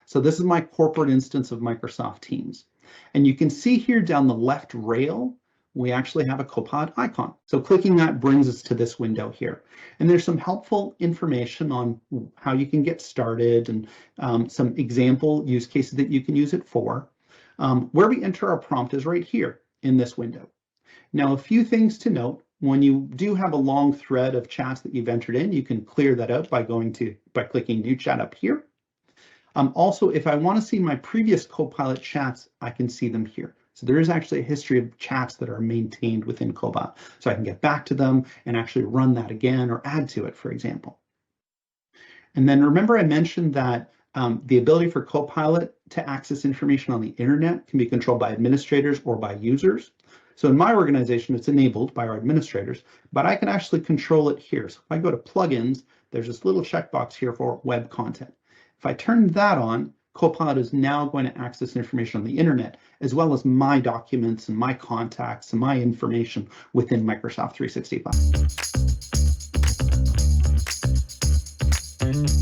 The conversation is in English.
So this is my corporate instance of Microsoft Teams. And you can see here down the left rail, we actually have a Copilot icon. So clicking that brings us to this window here. And there's some helpful information on how you can get started and some example use cases that you can use it for. Where we enter our prompt is right here in this window. Now, a few things to note. When you do have a long thread of chats that you've entered in, you can clear that out by clicking New Chat up here. Also, if I want to see my previous Copilot chats, I can see them here. So there is actually a history of chats that are maintained within Copilot. So I can get back to them and actually run that again or add to it, for example. And then remember I mentioned that the ability for Copilot to access information on the internet can be controlled by administrators or by users. So in my organization, it's enabled by our administrators, but I can actually control it here. So if I go to plugins, there's this little checkbox here for web content. If I turn that on, Copilot is now going to access information on the internet, as well as my documents and my contacts and my information within Microsoft 365.